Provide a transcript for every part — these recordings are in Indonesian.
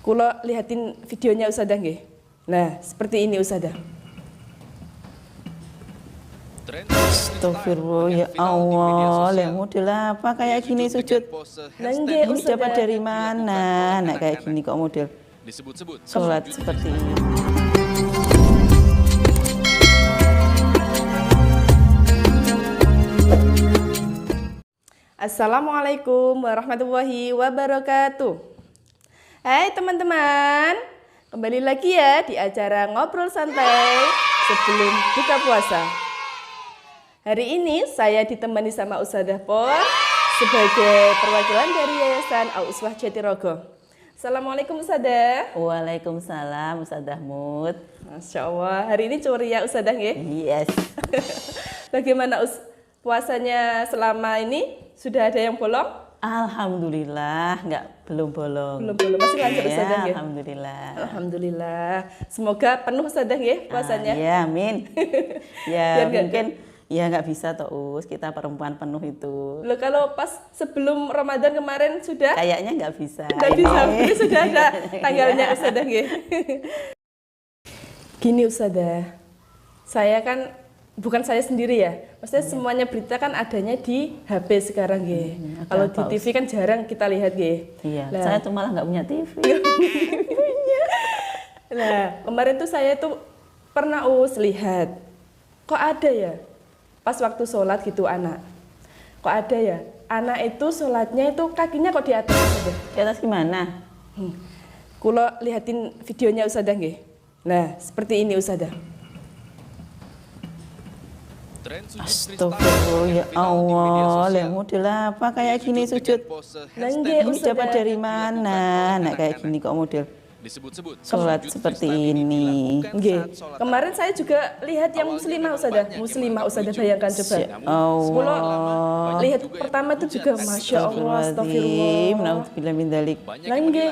Kula lihatin videonya Ustadzah nggih. Nah, seperti ini Ustadzah. Astagfirullah, ya Allah, yang model apa kayak gini sujud? Nggih Ini dapat Ustadzah. dari mana? Nah kayak gini kok model sholat seperti ini. Assalamualaikum warahmatullahi wabarakatuh. Hai teman-teman, kembali lagi ya di acara Ngobrol Santai sebelum buka puasa. Hari ini saya ditemani sama Ustadzah Por sebagai perwakilan dari Yayasan Al-Uswah Jatirogo. Assalamualaikum Ustadzah. Waalaikumsalam Ustadzah Mut. Masya Allah, hari ini ceria Ustadzah nggih? Yes. Bagaimana puasanya selama ini? Sudah ada yang bolong? Alhamdulillah, belum bolong. Belum, masih lanjut Ya, Ustadzah nggih? Alhamdulillah. Alhamdulillah. Semoga penuh Ustadzah nggih puasanya. Ya, amin. Biar Ya, mungkin ya nggak bisa toh Us, kita perempuan penuh itu. Loh, kalau pas sebelum Ramadan kemarin sudah? Kayaknya nggak bisa. Nggak bisa, ini sudah ada tanggalnya Ustadzah nggih. Gini Ustadzah, saya kan bukan saya sendiri ya, maksudnya semuanya berita kan adanya di HP sekarang nggih. Kalau di TV kan jarang kita lihat nggih. Iya, saya tuh malah nggak punya TV. Nah, kemarin tuh saya tuh pernah lihat, kok ada ya, pas waktu sholat gitu anak, kok ada ya, anak itu sholatnya itu kakinya kok di atas Ustadzah. Di atas gimana? Kula lihatin videonya Ustadzah nggih. Nah, seperti ini Ustadzah. Astagfirullah, ya Allah, yang model apa kayak gini sujud? Nggih Ini dapat Ustadzah. dari mana? Nah kayak gini kok model sholat seperti ini. Nggih. Kemarin saya juga lihat yang muslimah Ustadzah bayangkan coba. Kula lihat pertama itu juga Masya Allah, astagfirullah. Naudzubillah min dzalik. Nah nggih,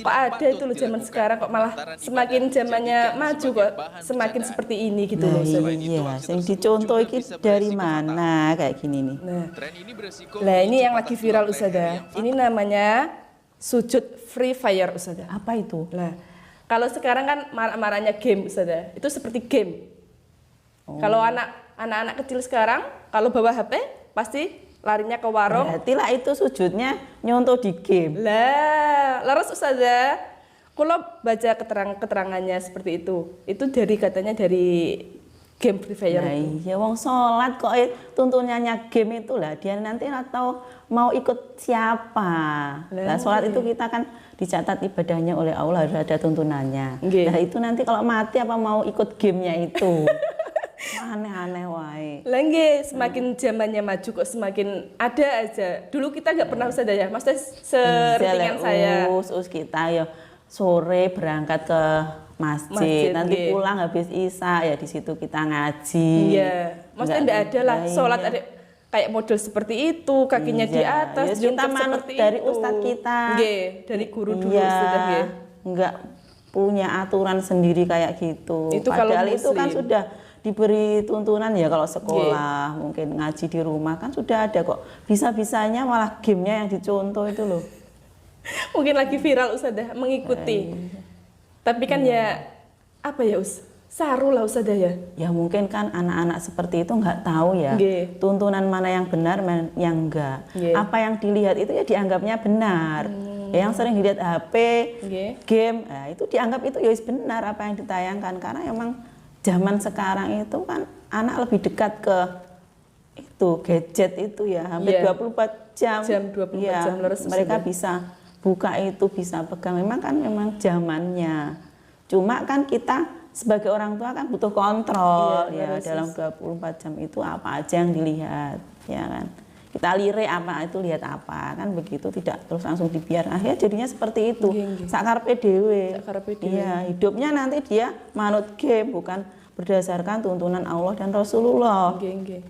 kok ada itu loh zaman sekarang kok malah semakin zamannya maju kok semakin seperti ini gitu loh Nah Ustadzah. iya, yang dicontoh ini dari mana kayak gini nih? Nah ini yang lagi viral Ustadzah. Ini namanya sujud Free Fire Ustadzah. Apa itu? Nah, kalau sekarang kan marah-marahnya game Ustadzah. Itu seperti game. Kalau anak-anak kecil sekarang kalau bawa HP pasti larinya ke warung. Berarti lah itu sujudnya nyontoh di game. Lah, laras Ustadzah, kalau baca keterangannya seperti itu dari katanya dari game Free Fire. Nah iya, wong sholat kok tuntunannya game itu lah, dia nanti atau mau ikut siapa. Nah sholat itu kita kan dicatat ibadahnya oleh Allah, harus ada tuntunannya. Nah itu nanti kalau mati apa mau ikut gamenya itu. Aneh-aneh wae. Lah nggih, semakin zamannya maju kok semakin ada aja. Dulu kita nggak pernah Ustadzah ya, maksudnya seringan saya. Us kita ya sore berangkat ke masjid, nanti pulang habis isya ya di situ kita ngaji. Iya, maksudnya enggak ada lah sholat ada kayak model seperti itu, kakinya di atas, ya, kita manut dari ustadz kita. Nggih, dari guru dulu Ustadzah nggih. Enggak punya aturan sendiri kayak gitu. Itu padahal kalau itu kan sudah diberi tuntunan ya kalau sekolah, mungkin ngaji di rumah kan sudah ada kok. Bisa-bisanya malah gamenya yang dicontoh itu loh. Mungkin lagi viral Ustadzah mengikuti. Tapi kan ya apa ya saru lah Ustadzah ya. Ya mungkin kan anak-anak seperti itu nggak tahu ya tuntunan mana yang benar, yang enggak. Apa yang dilihat itu ya dianggapnya benar. Ya, yang sering dilihat HP, game, nah, itu dianggap itu ya benar apa yang ditayangkan karena emang zaman sekarang itu kan anak lebih dekat ke itu gadget itu ya hampir 24 jam. 24 ya, jam mereka bisa buka itu, bisa pegang, memang zamannya. Cuma kan kita sebagai orang tua kan butuh kontrol ya dalam 24 jam itu apa aja yang dilihat ya kan. Kita lirik apa itu lihat apa kan begitu, tidak terus langsung dibiar. Akhirnya jadinya seperti itu. Sakarepe dhewe. Iya, hidupnya nanti dia manut game bukan berdasarkan tuntunan Allah dan Rasulullah. Ya,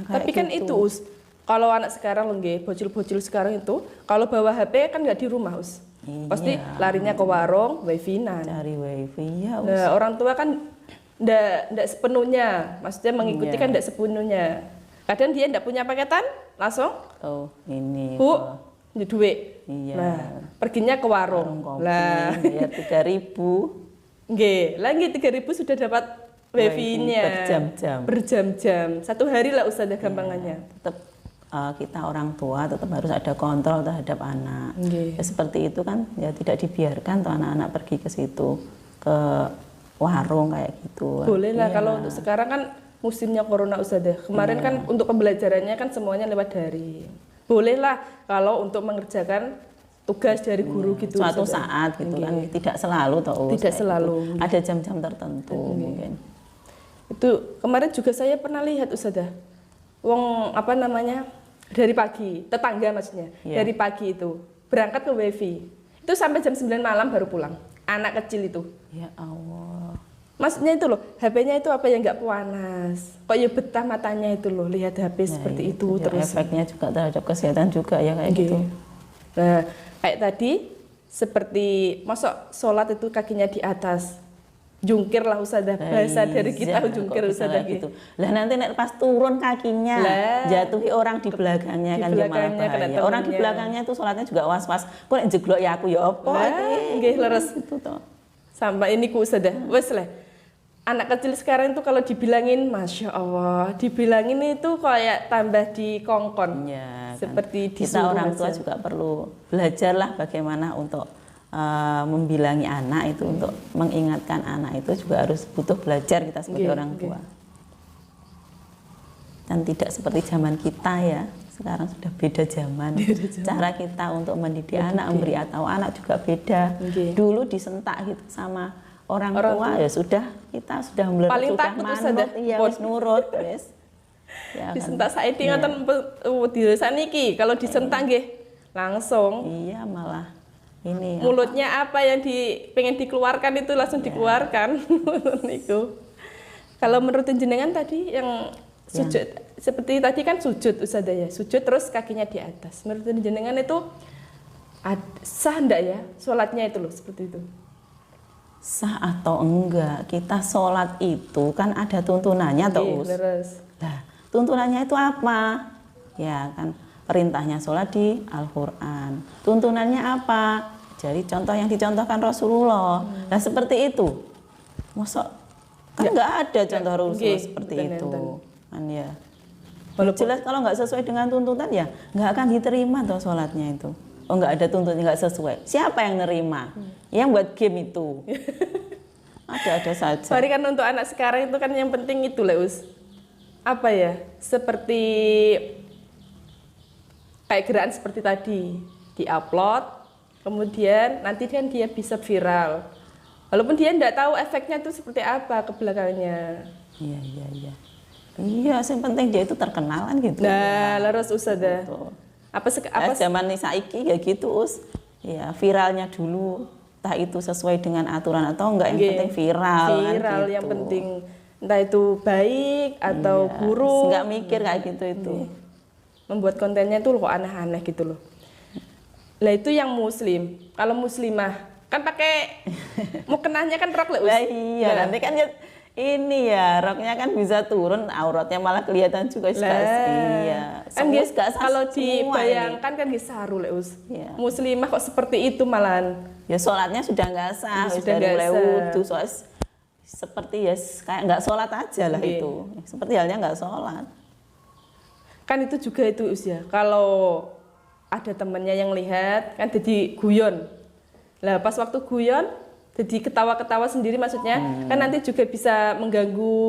tapi kan gitu. Itu kalau anak sekarang nggih, bocil-bocil sekarang itu kalau bawa HP kan nggak di rumah pasti larinya ke warung, wifi-nan. Cari wifi ya. Nah, orang tua kan ndak sepenuhnya, maksudnya mengikuti kan ndak sepenuhnya. Kadang dia ndak punya paketan, langsung ini Bu, Ini duit. Iya. Nah, perginya ke warung. Kopi, Lah, bayar 3.000. nggih, lagi 3.000 sudah dapat wifi-nya. Berjam-jam. Berjam-jam. 1 hari lah Ustazah gampangannya. Tetap kita orang tua tetap harus ada kontrol terhadap anak. Nggih. Ya, seperti itu kan ya tidak dibiarkan tuh anak-anak pergi ke situ, ke warung kayak gitu. Boleh lah Iya. kalau untuk sekarang kan musimnya corona Ustazah. Kemarin kan untuk pembelajarannya kan semuanya lewat daring. Boleh lah kalau untuk mengerjakan tugas dari guru gitu. Suatu Ustazah. saat gitu kan, tidak selalu toh. Tidak selalu. Ada jam-jam tertentu mungkin. Itu kemarin juga saya pernah lihat Ustazah. Wong apa namanya? Dari pagi, tetangga maksudnya. Iya. Dari pagi itu berangkat ke wifi. Itu sampai jam 9 malam baru pulang. Anak kecil itu. Ya Allah. Maksudnya itu loh, HP-nya itu apa yang nggak panas. Kok ya betah matanya itu loh, lihat HP seperti itu Ya, terus. efeknya juga terhadap kesehatan juga ya kayak gitu. Nah, kayak tadi seperti masuk sholat itu kakinya di atas. Jungkir lah Ustazah, bahasa dari kita jungkir Ustazah gitu. Lah nanti nek pas turun kakinya Lah. jatuhi orang di belakangnya Di kan ya malah belakangnya kena bahaya. Orang di temennya. belakangnya itu sholatnya juga was-was. Kok nek jeglok ya aku ya apa Lah, iki? nggih leres. Itu toh. Sampai ini ku Ustazah, wes lah. Anak kecil sekarang itu kalau dibilangin, Masya Allah, dibilangin itu kayak tambah di kongkon. Ya, kan. Seperti Kita disuruh orang tua aja. juga perlu belajarlah bagaimana untuk membilangi anak itu, untuk mengingatkan anak itu juga harus butuh belajar kita sebagai Nggih, orang nggih. tua. Dan tidak seperti zaman kita ya, sekarang sudah beda zaman. Cara kita untuk mendidik anak, memberi atau anak juga beda. Nggih. Dulu disentak gitu sama orang Orang tua, tua. ya sudah, kita sudah melerut, Paling sudah takut, manut, Ustazah. iya wis nurut wis. Ya, kan. Disentak saiki Iya. ngoten di saniki, kalau disentak nggih langsung Iya malah ini mulutnya apa yang pengen dikeluarkan itu langsung dikeluarkan. Niku. Kalau menurut jenengan tadi yang sujud seperti tadi kan sujud Ustazah ya, sujud terus kakinya di atas. Menurut jenengan itu sah enggak ya sholatnya itu loh seperti itu? sah atau enggak, kita sholat itu kan ada tuntunannya Nggih, terus. leres. Nah, tuntunannya itu apa? Ya kan, perintahnya sholat di Al-Quran. Tuntunannya apa? Jadi contoh yang dicontohkan Rasulullah. Nah seperti itu. Masa kan enggak ada contoh Rasulullah Nggih, seperti enten, itu. enten. Kan ya. Walaupun Jelas kalau nggak sesuai dengan tuntutan ya nggak akan diterima tuh sholatnya itu. Oh nggak ada tuntutan, nggak sesuai. Siapa yang nerima? Yang buat game itu. Ada saja. sorry kan untuk anak sekarang itu kan yang penting itu Leus. Apa ya? Seperti kayak gerakan seperti tadi, di-upload, kemudian nanti kan dia bisa viral. Walaupun dia tidak tahu efeknya itu seperti apa ke belakangnya. Iya. Iya, yang penting dia itu terkenal kan gitu. Nah, leres Ustazah. Betul. Apa Zaman saiki ya gitu Us. Ya viralnya dulu. Entah itu sesuai dengan aturan atau enggak, yang Nggih. penting viral kan Viral gitu. yang penting entah itu baik atau Iya, buruk. nggak mikir kayak gitu itu. Membuat kontennya itu kok aneh-aneh gitu loh. Lah itu yang muslim. Kalau muslimah kan pakai mukenahnya kan rok Leus. Lah iya, Nah, nanti kan ya ini ya roknya kan bisa turun, auratnya malah kelihatan juga. Iya. kan Semua guys nggak sah kalau semua ini. dibayangkan kan dia saru Leus. Iya. Muslimah kok seperti itu malahan. Ya sholatnya sudah nggak sah, Sudah sudah dari nggak mulai sah. wudhu, seperti ya kayak nggak sholat aja lah Iya. itu. Seperti halnya nggak sholat. Kan itu juga itu usia. Kalau ada temennya yang lihat kan jadi guyon. Lah pas waktu guyon jadi ketawa-ketawa sendiri maksudnya kan nanti juga bisa mengganggu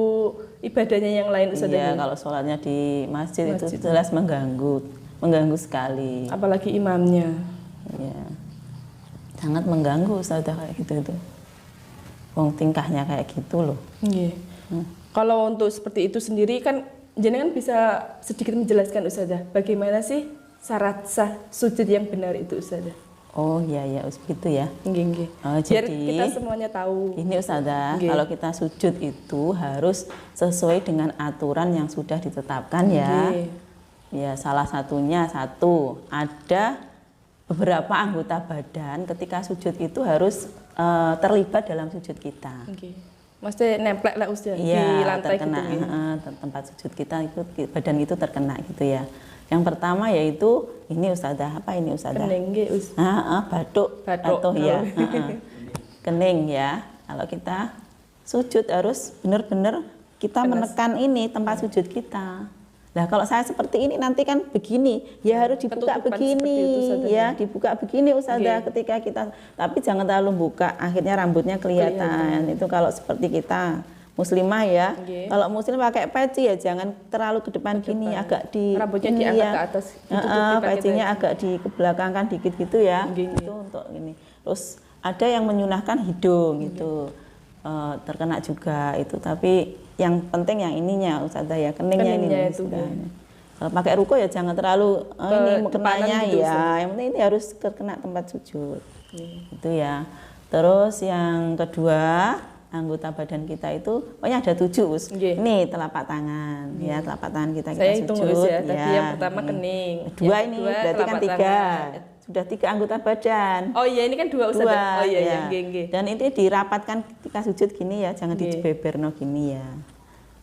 ibadahnya yang lain Iya, Ustazah. kalau sholatnya di masjid, Masjid. itu jelas mengganggu sekali. Apalagi imamnya. Iya. Sangat mengganggu Ustazah kayak gitu itu. Wong tingkahnya kayak gitu loh. Iya. Kalau untuk seperti itu sendiri kan jenengan bisa sedikit menjelaskan Ustazah bagaimana sih syarat sah sujud yang benar itu Ustazah. Oh iya begitu ya. Nggih. Oh, Biar jadi kita semuanya tahu. ini Ustazah, Nggih. kalau kita sujud itu harus sesuai dengan aturan yang sudah ditetapkan ya. Nggih. Ya, salah satunya ada beberapa anggota badan ketika sujud itu harus terlibat dalam sujud kita. Nggih. Mesti nemplek lah Ustazah di Iya, lantai terkena gitu. Nggih. tempat sujud kita itu badan itu terkena gitu ya. Yang pertama yaitu ini Ustazah, apa ini Ustazah? Kening nggih, Us. Batuk atau ya. Kening ya. Kalau kita sujud harus benar-benar kita menekan ini tempat sujud kita. Nah, kalau saya seperti ini nanti kan begini, ya harus dibuka Ketutupan begini, seperti itu, ya dibuka begini Ustazah ketika kita, tapi jangan terlalu buka, akhirnya rambutnya kelihatan. Itu kalau seperti kita muslimah ya. Kalau muslim pakai peci ya jangan terlalu ke depan gini, agak di rambutnya ini diangkat ya. ke atas. Pecinya agak dikebelakangkan dikit gitu ya. Itu untuk ini. Terus ada yang menyunahkan hidung gitu. Terkena juga itu, tapi yang penting yang ininya Ustazah ya, keningnya ini itu. Kalau pakai ruko ya jangan terlalu ini kenanya gitu, ya. Yang penting ini harus terkena tempat sujud. Itu ya. Terus yang kedua, anggota badan kita itu pokoknya ada 7 Us. Ini telapak tangan ya, telapak tangan kita Saya hitung sujud ya. Tadi yang pertama kening. Dua ini berarti kan 3. Sudah 3 anggota badan. Oh iya, ini kan 2 Ustazah. Oh iya, ya. Nggih. Dan ini dirapatkan ketika sujud gini ya, jangan dijeberno gini ya.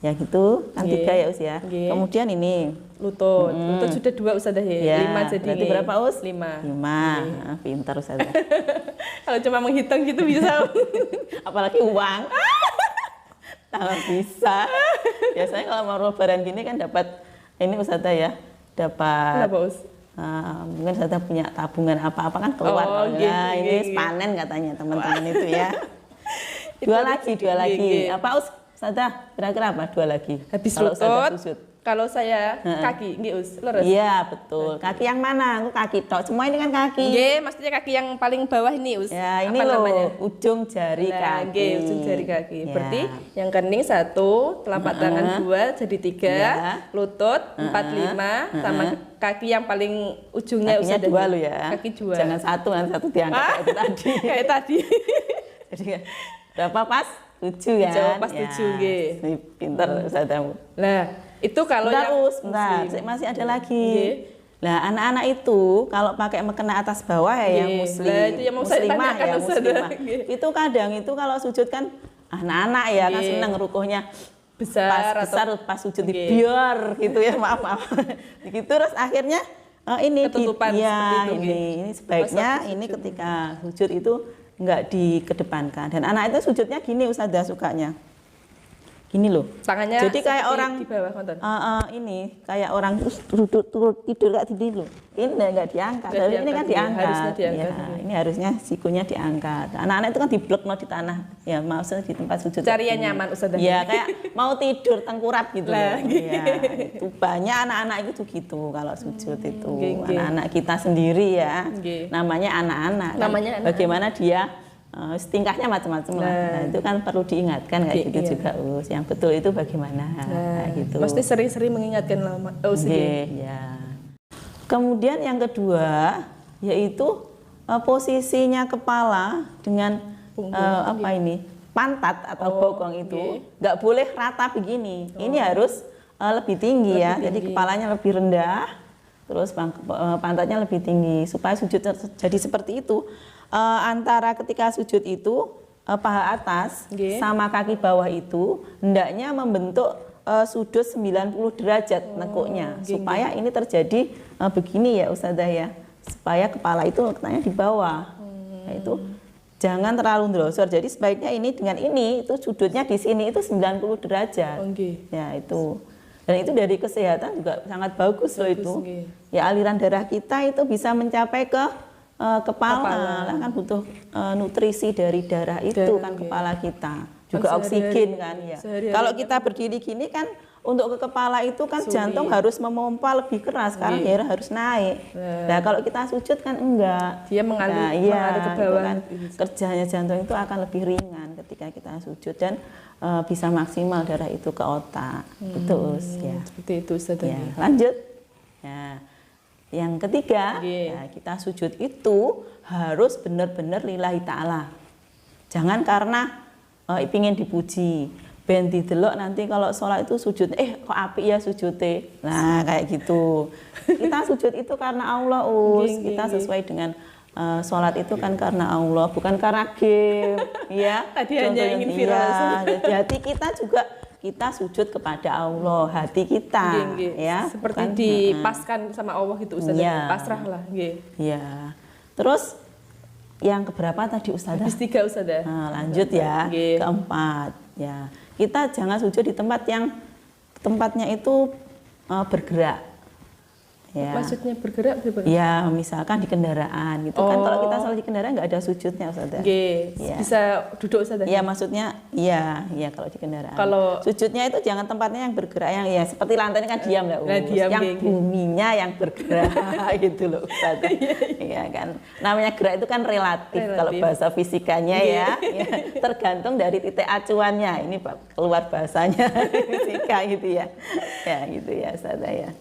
Ya gitu, kan 3 ya Us ya. Kemudian ini lutut. Lutut sudah 2 Ustazah ya. 5 jadi. Berarti berapa Us? 5. Pintar Ustazah. Kalau cuma menghitung gitu bisa. Apalagi uang. Tak bisa. Biasanya kalau mau lebaran gini kan dapat ini Ustazah ya. Dapat. Kenapa Us? Mungkin Ustazah punya tabungan apa-apa kan keluar. Ini panen katanya teman-teman itu ya. Dua lagi. Apa Ustazah? Kira-kira apa? 2 lagi. Habis kalau lutut. Sujud. Kalau saya kaki, nggih Us, lurus. Iya, betul. Kaki yang mana? Aku kaki tok. Semua ini kan kaki. Nggih, maksudnya kaki yang paling bawah ini, Us. Ya, ini apa loh, namanya? ujung jari kaki. Nggih, ujung jari kaki. Ya. Berarti yang kening 1, telapak tangan 2 jadi 3, lutut 4, 5, sama kaki yang paling ujungnya kakinya Ustazah. 2 lo ya. Kaki 2. Jangan 1, nanti 1 diangkat kayak itu tadi. Kayak tadi. Jadi berapa pas? 7 ya. Jauh pas 7 nggih. Pinter Ustazahmu. Lah, itu kalau bentar, masih ada lagi. Lah anak-anak itu kalau pakai mukena atas bawah ya yang muslim, itu yang mau muslimah saya ya muslimah. Itu kadang itu kalau sujud kan anak-anak ya kan seneng rukuhnya besar pas sujud biar gitu ya, maaf. Gitu terus akhirnya ini ketutupan seperti itu. Ini sebaiknya ini ketika sujud itu enggak dikedepankan, dan anak itu sujudnya gini Ustazah sukanya. Gini loh. Tangannya jadi kayak orang di bawah konten. Ini kayak orang tidur kayak gini loh. Ini enggak diangkat. Ini kan diangkat. Harusnya diangkat. Ya, ini harusnya sikunya diangkat. Anak-anak itu kan diblokno di tanah. Ya, maksudnya di tempat sujud. Cari yang nyaman Ustazah. Ya, kayak mau tidur tengkurap gitu loh. Ya, itu banyak anak-anak itu gitu kalau sujud itu. Anak-anak kita sendiri ya. Namanya anak-anak. Namanya kan? Bagaimana dia tingkahnya macam-macam lah. Nah, itu kan perlu diingatkan kayak gitu juga Us. Yang betul itu bagaimana gitu. Mesti sering-sering mengingatkan lama. Ya. Kemudian yang kedua yaitu posisinya kepala dengan pantat atau bokong itu nggak boleh rata begini. Ini harus lebih tinggi ya. Jadi kepalanya lebih rendah, terus pantatnya lebih tinggi supaya sujud jadi seperti itu. Antara ketika sujud itu paha atas sama kaki bawah itu hendaknya membentuk sudut 90 derajat nekuknya supaya ini terjadi begini ya Ustazah ya, supaya kepala itu letaknya di bawah. Itu jangan terlalu ndrosor. Jadi sebaiknya ini dengan ini itu sudutnya di sini itu 90 derajat. Ya itu. Dan itu dari kesehatan juga sangat bagus loh itu. Ya aliran darah kita itu bisa mencapai ke kepala. Kan butuh nutrisi dari darah itu kan kepala kita, juga oksigen kan ya. Kalau kita berdiri gini kan untuk ke kepala itu kan jantung harus memompa lebih keras karena darah harus naik. Nah kalau kita sujud kan enggak, dia mengalir ke bawah kan kerjanya jantung itu akan lebih ringan ketika kita sujud dan bisa maksimal darah itu ke otak. Itu ya. Seperti itu Ustazah. Ya, lanjut. Ya. Yang ketiga, kita sujud itu harus benar-benar lillahi ta'ala. Jangan karena ingin dipuji. Ben didelok nanti kalau sholat itu sujud, kok apik ya sujudnya. Nah kayak gitu. Kita sujud itu karena Allah kita sesuai dengan sholat itu kan karena Allah, bukan karena game. Ya. Tadi hanya ingin viral. Jadi kita juga kita sujud kepada Allah, hati kita, Nggih, nggih. ya. Seperti bukan- dipaskan sama Allah gitu Ustazah. Iya. Pasrah lah, nggih. Ya. Terus yang keberapa tadi Ustazah? Habis 3 Ustazah. Nah, lanjut ya, Nggih. keempat. Ya, kita jangan sujud di tempat yang tempatnya itu bergerak. Ya. Maksudnya bergerak gimana? Ya, misalkan di kendaraan gitu kan. Oh. Kalau kita salat di kendaraan nggak ada sujudnya, Ustazah. Nggih. Iya. Bisa duduk Ustazah. Ya, maksudnya iya kalau di kendaraan. Kalau- sujudnya itu jangan tempatnya yang bergerak, yang ya seperti lantainya kan diam nggak, Nah, diam, yang nggih, nggih. buminya yang bergerak gitu loh, Ustazah. Iya kan. Namanya gerak itu kan relatif. Kalau Relatif. bahasa fisikanya ya, tergantung dari titik acuannya. Ini keluar bahasanya fisika gitu ya. Ya gitu ya, Ustazah ya.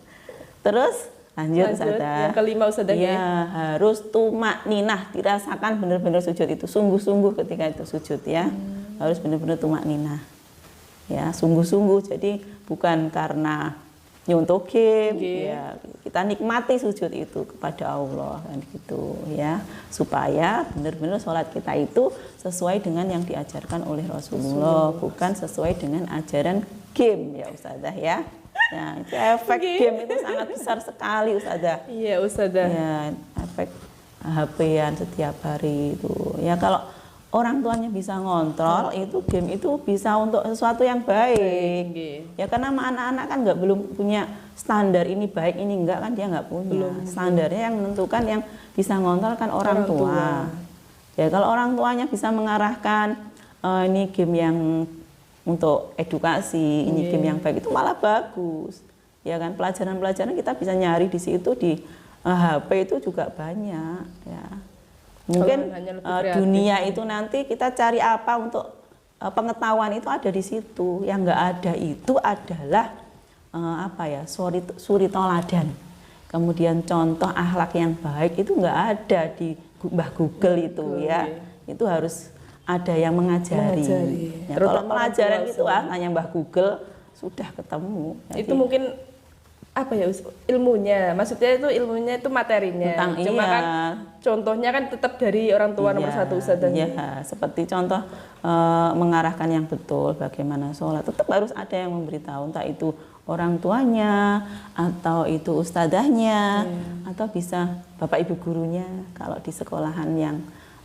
Terus lanjut, Ustazah. Yang kelima Ustazah. nggih. Ya, harus tumak ninah, dirasakan benar-benar sujud itu, sungguh-sungguh ketika itu sujud ya. Harus benar-benar tumak ninah. Ya, sungguh-sungguh. Jadi bukan karena nyontoh game, Nggih. ya. Kita nikmati sujud itu kepada Allah kan gitu ya. Supaya benar-benar sholat kita itu sesuai dengan yang diajarkan oleh Rasulullah, bukan sesuai dengan ajaran game ya Ustazah ya. Ya, itu efek Nggih. game itu sangat besar sekali Ustazah. Iya Ustazah. Ya, efek HP-an setiap hari itu. Ya kalau orang tuanya bisa ngontrol, itu game itu bisa untuk sesuatu yang baik. Nggih. Ya karena anak-anak kan belum punya standar ini baik ini enggak kan, dia nggak punya. Standarnya yang menentukan yang bisa ngontrol kan orang tua. Ya kalau orang tuanya bisa mengarahkan ini game yang untuk edukasi, ini game yang baik, itu malah bagus. Ya kan, pelajaran-pelajaran kita bisa nyari di situ, di HP itu juga banyak ya. Mungkin hanya lebih kreatif. dunia itu nanti kita cari apa untuk pengetahuan itu ada di situ. Yang nggak ada itu adalah suri toladan. Kemudian contoh akhlak yang baik itu nggak ada di Mbah Google itu ya. Itu harus ada yang mengajari. Ya, kalau pelajaran itu hanya Mbah Google sudah ketemu. Itu mungkin apa ya ilmunya, maksudnya itu ilmunya itu materinya. Tentang Cuma kan contohnya kan tetap dari orang tua nomor satu Ustazah. Iya, seperti contoh mengarahkan yang betul bagaimana sholat, tetap harus ada yang memberitahu, entah itu orang tuanya atau itu ustadzahnya atau bisa bapak ibu gurunya kalau di sekolahan yang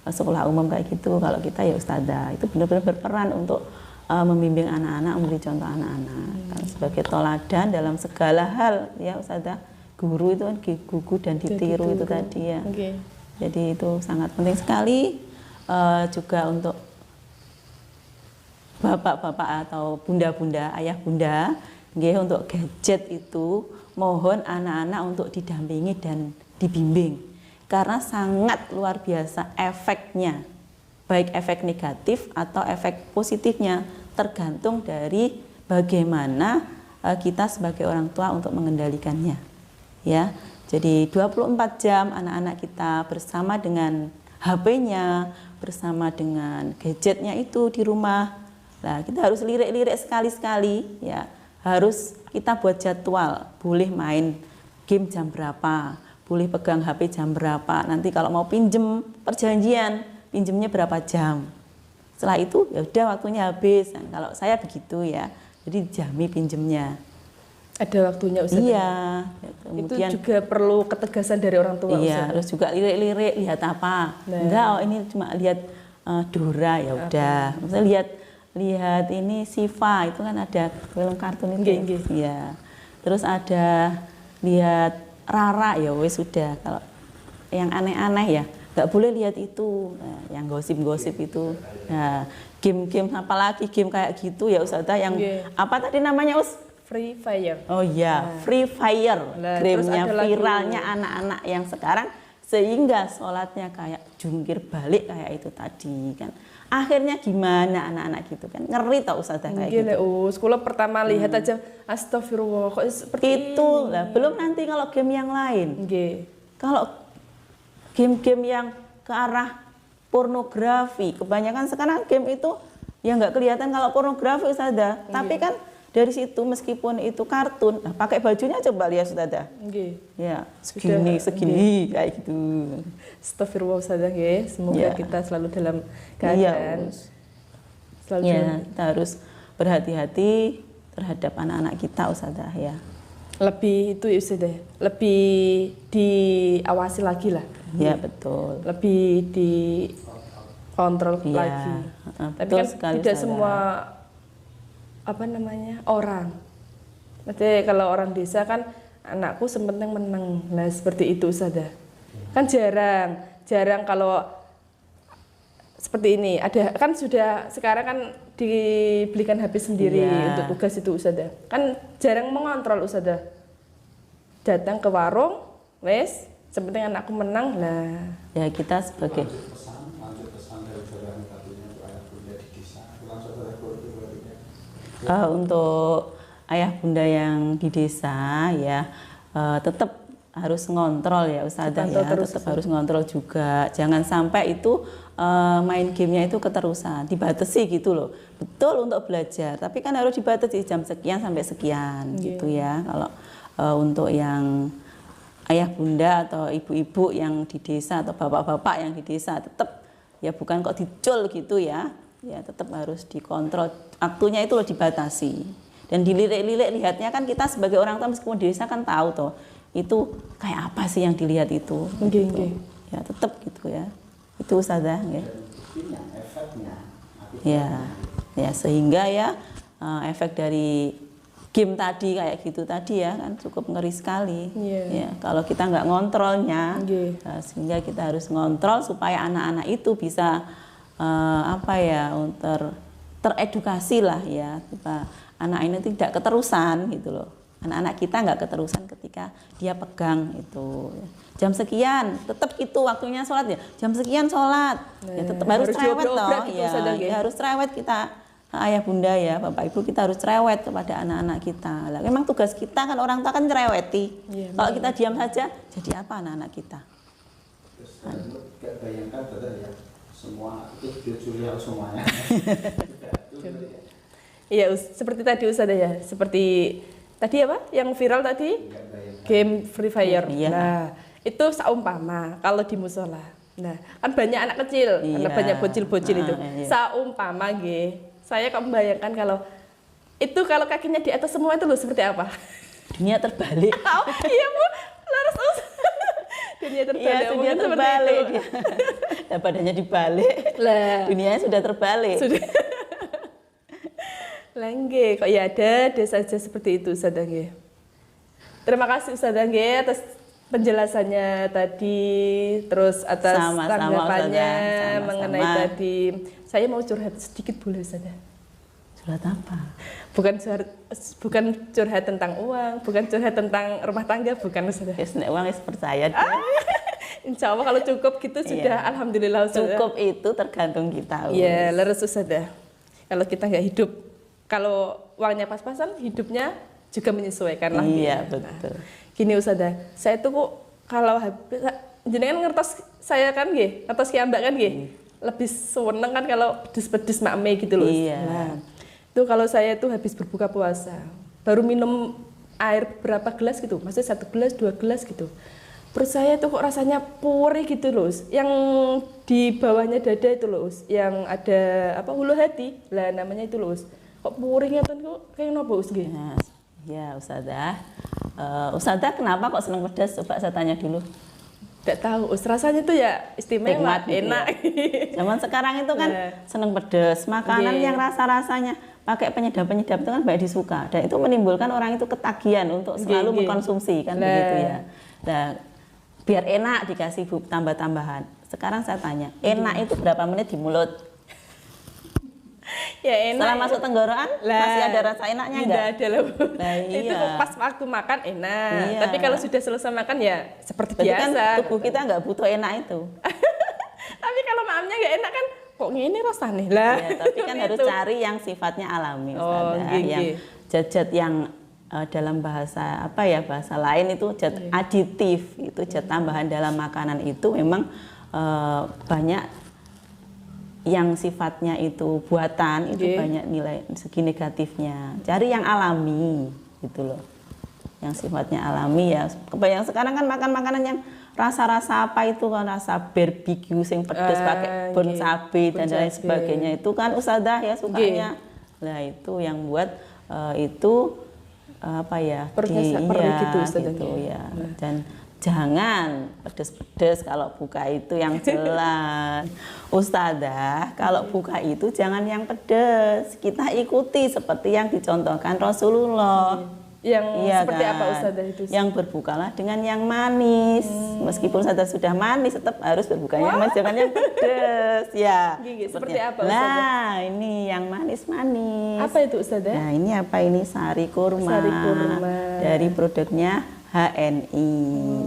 sekolah umum kayak gitu. Kalau kita ya ustadzah, itu benar-benar berperan untuk membimbing anak-anak, memberi contoh anak-anak kan, sebagai toladan dalam segala hal ya ustadzah. Guru itu kan gugu dan ditiru itu tadi ya. Okay. Jadi itu sangat penting sekali juga untuk bapak-bapak atau bunda-bunda, ayah bunda, untuk gadget itu mohon anak-anak untuk didampingi dan dibimbing. Karena sangat luar biasa efeknya, baik efek negatif atau efek positifnya, tergantung dari bagaimana kita sebagai orang tua untuk mengendalikannya. Ya, jadi 24 jam anak-anak kita bersama dengan HP-nya, bersama dengan gadgetnya itu di rumah. Nah, kita harus lirik-lirik sekali-sekali, ya. Harus kita buat jadwal, boleh main game jam berapa, boleh pegang HP jam berapa, nanti kalau mau pinjem perjanjian, pinjemnya berapa jam. Setelah itu ya udah waktunya habis. Nah, kalau saya begitu ya, jadi jami pinjemnya. Ada waktunya Ustazah. Iya. Kemudian itu juga perlu ketegasan dari orang tua. Iya, harus juga lirik-lirik lihat apa. Enggak, ini cuma lihat Dora ya udah. Misalnya lihat ini Siva, itu kan ada film kartun itu. Iya. Terus ada lihat Rara ya wes sudah. Kalau yang aneh-aneh ya nggak boleh lihat itu. Nah, yang gosip-gosip itu. Nah, game-game apalagi game kayak gitu ya Ustazah yang apa tadi namanya Free Fire. Oh iya, Free Fire. Game-nya viralnya anak-anak yang sekarang sehingga sholatnya kayak jungkir balik kayak itu tadi kan. Akhirnya gimana anak-anak gitu kan, ngeri tau Ustazah kayak gitu. Sekolah pertama lihat aja astagfirullah kok seperti itu lah, belum nanti kalau game yang lain. Kalau game-game yang ke arah pornografi, kebanyakan sekarang game itu ya nggak kelihatan kalau pornografi Ustazah, tapi kan dari situ meskipun itu kartun, nah, pakai bajunya coba lihat Ustazah. Ya, segini kayak gitu. Astagfirullah Ustazah nggih. Semoga kita selalu dalam keadaan selalu kita harus berhati-hati terhadap anak-anak kita Ustazah ya. Lebih itu ya Ustazah, lebih diawasi lagi lah. Ya betul. Lebih dikontrol lagi. Tapi Betul kan sekali, tidak Ustazah. semua orang. Maksudnya kalau orang desa kan anakku sepenting menang. Nah seperti itu Ustazah. Kan jarang kalau seperti ini. Ada kan sudah sekarang kan dibelikan HP sendiri untuk tugas itu Ustazah. Kan jarang mengontrol Ustazah. Datang ke warung, wes, sepenting anakku menang lah. Ya kita sebagai untuk ayah bunda yang di desa ya tetap harus ngontrol ya Ustazah ya, tetap harus ngontrol juga. Jangan sampai itu main gamenya itu keterusan, dibatasi gitu loh. Betul untuk belajar, tapi kan harus dibatasi jam sekian sampai sekian gitu ya. Kalau untuk yang ayah bunda atau ibu-ibu yang di desa atau bapak-bapak yang di desa tetap ya bukan kok dicul gitu ya. Ya tetap harus dikontrol, waktunya itu loh dibatasi. Dan dilirik-lirik lihatnya kan kita sebagai orang tua meskipun di desa kan tahu toh itu kayak apa sih yang dilihat itu. Gitu. Ya tetap gitu ya. Itu Ustazah ya. Ya sehingga ya efek dari game tadi kayak gitu tadi ya kan cukup ngeri sekali. Ya kalau kita nggak ngontrolnya, sehingga kita harus ngontrol supaya anak-anak itu bisa teredukasi lah ya. Anak ini tidak keterusan gitu loh. Anak-anak kita nggak keterusan ketika dia pegang itu. Jam sekian, tetap itu waktunya sholat ya. Jam sekian sholat, ya tetap harus cerewet loh. Gitu, ya harus cerewet kita, ayah bunda ya, bapak ibu kita harus cerewet kepada anak-anak kita. Lah, memang tugas kita kan orang tua kan cereweti. Kalau kita diam saja, jadi apa anak-anak kita? Bayangkan ya, semua itu Julia semuanya. Iya, seperti tadi Ustazah ya, seperti tadi apa? Yang viral tadi? Game Free Fire. Nah, itu saumpama kalau di musola. Nah, kan banyak anak kecil, karena banyak bocil-bocil itu. Saumpama saya kok membayangkan kalau itu kalau kakinya di atas semua itu loh seperti apa? Dunia terbalik. Iya Bu, laras dunia terbalik. Iya, dunia terbalik. Dan badannya dibalik. Lah, dunianya sudah terbalik. Lengge, kok ya ada saja seperti itu Ustazah nggih. Terima kasih Ustazah nggih atas penjelasannya tadi, terus atas tanggapannya mengenai tadi. Saya mau curhat sedikit boleh Ustazah? Curhat apa? Bukan curhat tentang uang, bukan curhat tentang rumah tangga, bukan Ustazah. Nek uang percaya. Insya Allah kalau cukup gitu sudah alhamdulillah Ustazah. Cukup itu tergantung kita. Iya, leres Ustazah. Kalau kita nggak hidup, kalau uangnya pas-pasan, hidupnya juga menyesuaikan lah. Iya, betul. Gini Ustazah, saya tuh kok kalau jenengan ngertos saya kan nggih, ngertos ki ambak kan nggih. Lebih seneng kan kalau pedes-pedes makme gitu loh. Iya. Nah, itu kalau saya tuh habis berbuka puasa, baru minum air berapa gelas gitu, maksudnya 1 gelas, 2 gelas gitu. Perut saya tuh kok rasanya purih gitu loh, yang di bawahnya dada itu loh, yang ada hulu hati, lah namanya itu loh. Kok purihnya tuh kok kayak nopo nggih? Ya Ustazah. Ustazah kenapa kok seneng pedas? Coba saya tanya dulu. Tidak tahu, rasanya tuh ya istimewa, enak. Ya. Zaman sekarang itu kan seneng pedas, makanan yang rasa-rasanya pakai penyedap-penyedap itu kan banyak disuka. Dan itu menimbulkan orang itu ketagihan untuk selalu mengkonsumsi kan begitu ya. Nah, biar enak dikasih tambah-tambahan. Sekarang saya tanya, enak itu berapa menit di mulut? Ya enak. Setelah masuk tenggorokan masih ada rasa enaknya enggak? Tidak ada loh. Nah, iya. Itu pas waktu makan enak. Iya. Tapi kalau sudah selesai makan ya seperti biasa. Kan tubuh kita nggak butuh enak itu. Tapi kalau maamnya nggak enak kan kok ngene rasanya lah. Ya, tapi kan harus cari yang sifatnya alami. Yang zat-zat yang dalam bahasa bahasa lain itu zat aditif, itu zat tambahan dalam makanan itu memang banyak yang sifatnya itu buatan itu banyak nilai segi negatifnya. Cari yang alami gitu loh. Yang sifatnya alami ya. Kebayang sekarang kan makan makanan yang rasa-rasa apa itu kan, rasa barbecue sing pedes pakai bon cabe dan lain sebagainya itu kan Ustazah ya sukanya. Nah itu yang buat itu apa ya Perutnya perih gitu, Ustazah, gitu ya. ya. Dan jangan pedes-pedes kalau buka itu yang jelas. Ustazah, kalau buka itu jangan yang pedes. Kita ikuti seperti yang dicontohkan Rasulullah. Yang Iya seperti kan? apa Ustazah itu? Yang berbukalah dengan yang manis. Meskipun Ustazah sudah manis, tetap harus berbuka yang manis, jangan yang pedes. Ya. Gigi, seperti apa, Ustazah? Nah, ini yang manis-manis. Apa itu Ustazah? Nah, ini apa ini sari kurma. Sari kurma. Dari produknya HNI.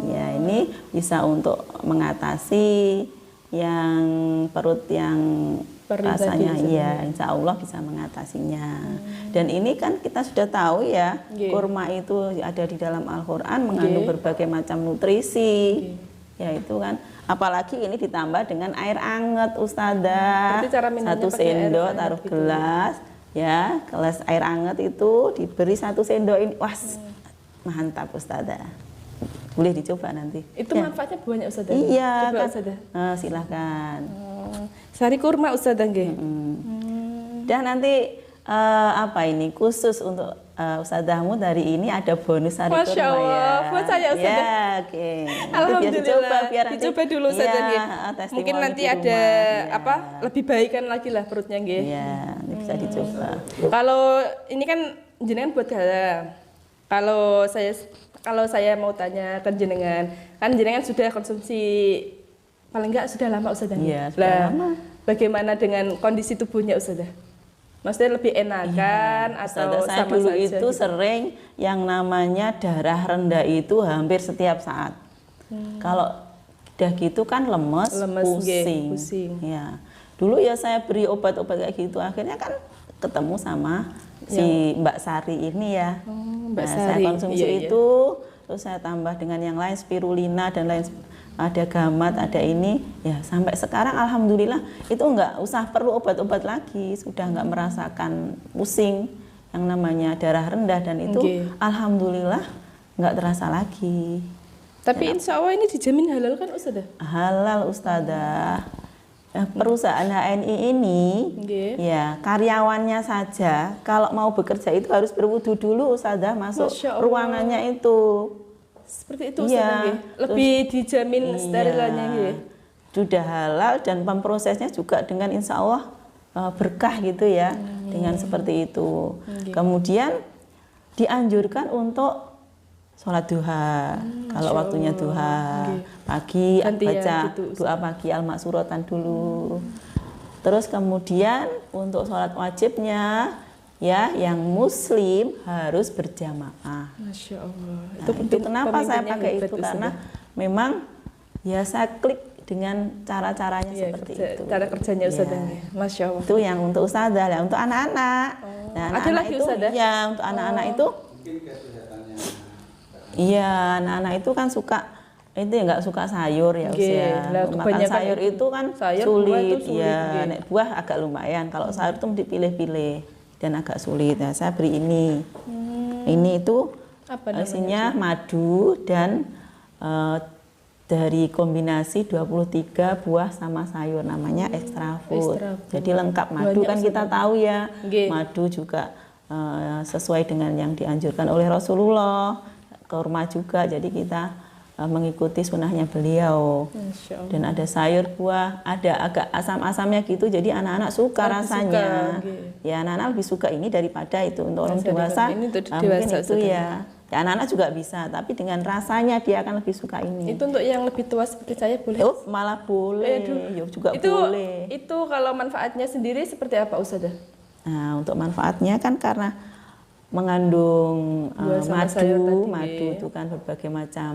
Ya, ini bisa untuk mengatasi yang perut yang Perih rasanya tadi, iya, insya Allah bisa mengatasinya. Dan ini kan kita sudah tahu ya, Nggih. kurma itu ada di dalam Al-Qur'an mengandung Nggih. berbagai macam nutrisi. Ya itu kan, apalagi ini ditambah dengan air anget Ustazah. Berarti cara minumnya Satu pakai air sendok hangat taruh gitu. gelas, ya gelas air anget itu diberi 1 sendok ini, wah mantap Ustazah. Boleh dicoba nanti. Itu Ya. manfaatnya banyak Ustazah. Iya Coba kan. Ustazah. Silahkan. Sari kurma Ustazah nggih. Dan nanti apa ini khusus untuk Ustazahmu dari ini ada bonus sari Masya kurma Allah, ya. buat saya, Ustazah. Ya, oke. Nanti biar Alhamdulillah. dicoba biar nanti Dicoba dulu Ustazah nggih. testimoni Mungkin nanti di ada rumah, ya. apa? Lebih baikan lagi lah perutnya nggih. Iya, nanti bisa dicoba. Kalau ini kan jenengan buat garam. Kalau saya mau tanya ke jenengan, kan jenengan sudah konsumsi paling enggak sudah lama Ustazah. Iya, sudah Lah, lama. bagaimana dengan kondisi tubuhnya Ustazah? Maksudnya lebih enakan atau Ustazah, saya sama dulu saja itu gitu? sering yang namanya darah rendah itu hampir setiap saat. Kalau udah gitu kan lemes, Lemes, nggih, pusing. pusing. Ya. Dulu ya saya beri obat-obat kayak gitu, akhirnya kan ketemu sama si Mbak Sari ini ya. Mbak Saya Sari, konsumsi iya, iya. itu, terus saya tambah dengan yang lain spirulina dan lain ada gamat, ada ini, ya sampai sekarang alhamdulillah itu nggak usah perlu obat-obat lagi, sudah nggak merasakan pusing yang namanya darah rendah dan itu Nggih. alhamdulillah nggak terasa lagi. Tapi insya Allah ini dijamin halal kan Ustazah? Halal Ustazah. Perusahaan HNI ini Nggih. ya karyawannya saja kalau mau bekerja itu harus berwudu dulu Ustazah masuk Masya Allah. ruangannya itu. Seperti itu Iya, Ustazah nggih. Lebih dijamin sterilannya nggih. Sudah halal dan pemprosesnya juga dengan insya Allah berkah gitu ya dengan seperti itu. Kemudian dianjurkan untuk sholat duha kalau waktunya duha pagi Gantian baca gitu, doa pagi al-maksuratan dulu. Terus kemudian untuk sholat wajibnya ya yang muslim harus berjamaah. Masya Allah. Nah, itu kenapa saya pakai itu karena memang ya saya klik dengan cara-caranya seperti itu. Cara kerjanya Ustazah Ya. nggih. Masya Allah. Itu yang untuk Ustazah, ya untuk anak-anak. Nah, Ada anak-anak lagi itu, Ustazah? ya untuk anak-anak itu, Mungkin kesehatannya. iya anak-anak itu kan suka itu ya nggak suka sayur ya Nggih, usia. lah, Makan kebanyakan sayur itu. itu kan Sayur, buah sulit, itu sulit, ya. nggih. Nek buah agak lumayan. Kalau sayur itu dipilih-pilih dan agak sulit. Nah, saya beri ini. Ini itu Apa namanya? isinya madu dan dari kombinasi 23 buah sama sayur namanya extra food. Extra food. Jadi lengkap madu Banyak kan kita Ustazah. tahu ya. Nggih. Madu juga sesuai dengan yang dianjurkan oleh Rasulullah. Kurma juga. Jadi kita mengikuti sunahnya beliau. Masya Allah. Dan ada sayur buah, ada agak asam-asamnya gitu. Jadi anak-anak suka Lebih rasanya. suka, nggih. Ya anak-anak lebih suka ini daripada itu untuk orang Rasanya dewasa. ini untuk mungkin dewasa, itu Ustazah. ya. Ya anak-anak juga bisa, tapi dengan rasanya dia akan lebih suka ini. Itu untuk yang lebih tua seperti saya boleh? Oh, malah boleh. Aduh. Ya, juga itu, boleh. Itu kalau manfaatnya sendiri seperti apa Ustazah? Nah, untuk manfaatnya kan karena mengandung Buah sama sayur madu, tadi, madu nggih. itu kan berbagai macam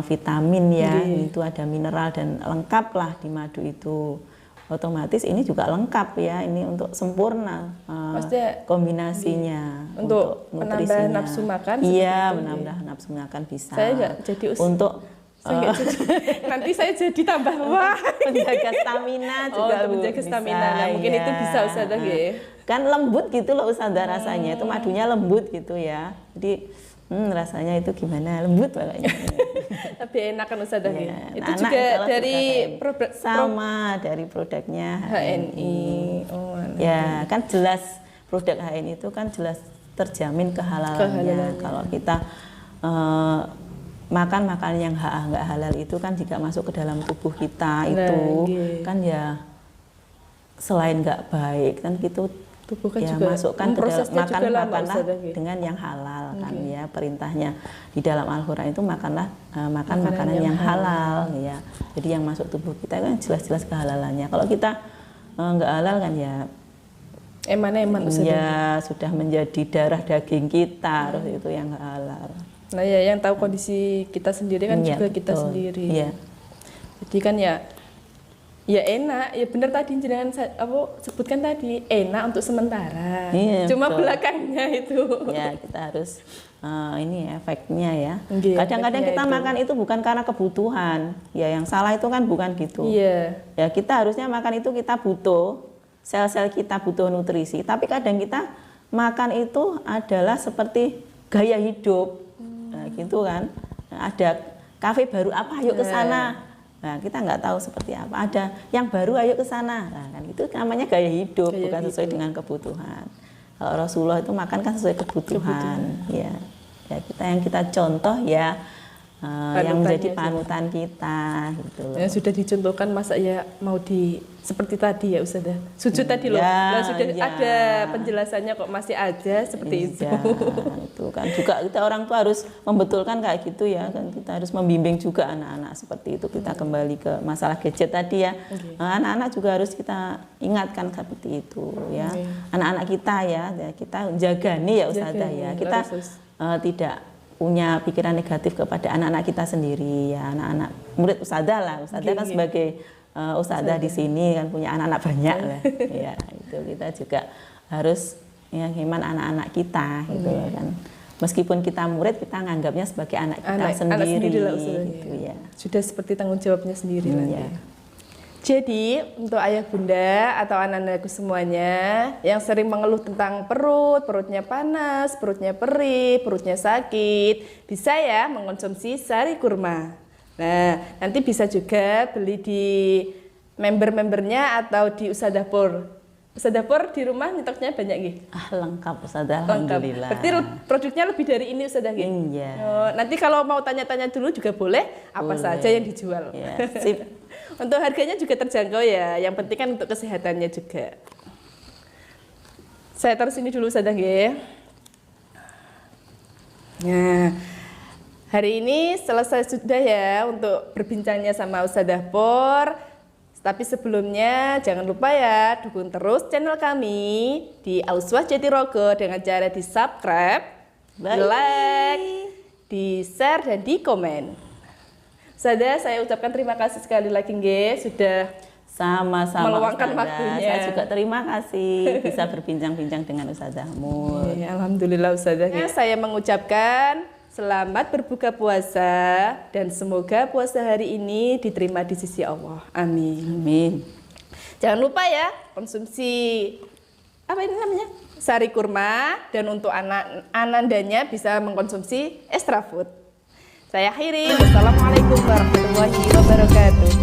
vitamin ya, Nggih. itu ada mineral dan lengkap lah di madu itu. Otomatis ini juga lengkap ya, ini untuk sempurna Maksudnya, kombinasinya Untuk menambah nutrisinya. nafsu makan Iya, seperti itu, menambah nafsu makan bisa. Saya nggak jadi untuk Saya nggak jadi- nanti saya jadi tambah wah. menjaga stamina juga untuk menjaga Bu. stamina. Nah, mungkin itu bisa, Ustazah, nggih. Kan lembut gitu loh Ustazah rasanya, itu madunya lembut gitu ya. Jadi Rasanya itu gimana, lembut makanya. Lebih enak kan Ustazah Ya, ya. Itu anak-anak juga insya Allah dari suka sama dari produknya HNI. Oh, Ya, kan jelas produk HNI itu kan jelas terjamin kehalalannya. Kalau kita makan makanan yang nggak halal itu kan jika masuk ke dalam tubuh kita itu kan ya selain nggak baik kan gitu tubuh kan ya juga masukkan ke dalam makanlah dengan yang halal kan ya, perintahnya di dalam Al-Qur'an itu makan makanan yang halal ya. Jadi yang masuk tubuh kita kan jelas-jelas kehalalannya. Kalau kita nggak halal kan ya eman-eman ya sudah menjadi darah daging kita, terus itu yang nggak halal. Nah ya, yang tahu kondisi kita sendiri kan juga kita sendiri. Iya. Jadi kan ya enak, ya benar tadi jenengan sebutkan tadi enak untuk sementara. Iya, cuma betul. Belakangnya itu. Ya kita harus ini efeknya ya. efeknya Kadang-kadang kita itu. makan itu bukan karena kebutuhan. Ya yang salah itu kan bukan gitu. Iya. Ya kita harusnya makan itu kita butuh, sel-sel kita butuh nutrisi. Tapi kadang kita makan itu adalah seperti gaya hidup. Nah, gitu kan. Ada kafe baru apa, yuk ke sana. Nah, kita nggak tahu seperti apa. Ada yang baru, ayo ke sana. Nah, kan itu namanya gaya hidup, bukan sesuai dengan kebutuhan. Kalau Rasulullah itu makan kan sesuai kebutuhan. Ya, ya kita contoh ya. Yang menjadi panutan kita gitu loh. Yang sudah dicontohkan masa ya mau seperti tadi ya Ustazah. Sujud tadi loh. Ya, sudah ya. ada penjelasannya kok masih aja seperti itu. Itu kan juga kita orang tua harus membetulkan kayak gitu ya kan, kita harus membimbing juga anak-anak seperti itu. Kita kembali ke masalah gadget tadi ya. Anak-anak juga harus kita ingatkan seperti itu ya. Anak-anak kita ya kita jaga nih ya Ustazah ya. Kita tidak punya pikiran negatif kepada anak-anak kita sendiri ya, anak-anak murid Ustazah lah. Ustazah kan sebagai Ustazah di sini kan punya anak-anak banyak lah. Ya, itu kita juga harus ya iman anak-anak kita gitu kan. Meskipun kita murid, kita nganggapnya sebagai anak kita sendiri lah, gitu ya. Sudah seperti tanggung jawabnya sendiri lah. Ya. Jadi untuk ayah bunda atau anak-anakku semuanya yang sering mengeluh tentang perutnya panas, perutnya perih, perutnya sakit, bisa ya mengkonsumsi sari kurma. Nah, nanti bisa juga beli di member-membernya atau di Ustazah Pur. Ustazah Pur di rumah nyetoknya banyak gitu. Lengkap Ustazah, alhamdulillah. Berarti produknya lebih dari ini Ustazah gitu. Iya. Nanti kalau mau tanya-tanya dulu juga boleh, apa saja yang dijual. Ya, sip. Untuk harganya juga terjangkau ya, yang penting kan untuk kesehatannya juga. Saya taruh sini dulu Ustazah ya. Nah, hari ini selesai sudah ya untuk berbincangnya sama Ustazah Pur. Tapi sebelumnya jangan lupa ya dukung terus channel kami di Al-Uswah Jatirogo dengan cara di subscribe, di like, di share dan di komen. Saya ucapkan terima kasih sekali lagi nggih sudah sama-sama meluangkan Ustazah. waktunya. Saya juga terima kasih bisa berbincang-bincang dengan Ustazah Mul. Ya, alhamdulillah Ustazah. Saya mengucapkan selamat berbuka puasa dan semoga puasa hari ini diterima di sisi Allah. Amin. Amin. Jangan lupa ya konsumsi apa ini namanya? Sari kurma, dan untuk anandanya bisa mengkonsumsi extra food. Saya akhiri. Wassalamualaikum warahmatullahi wabarakatuh.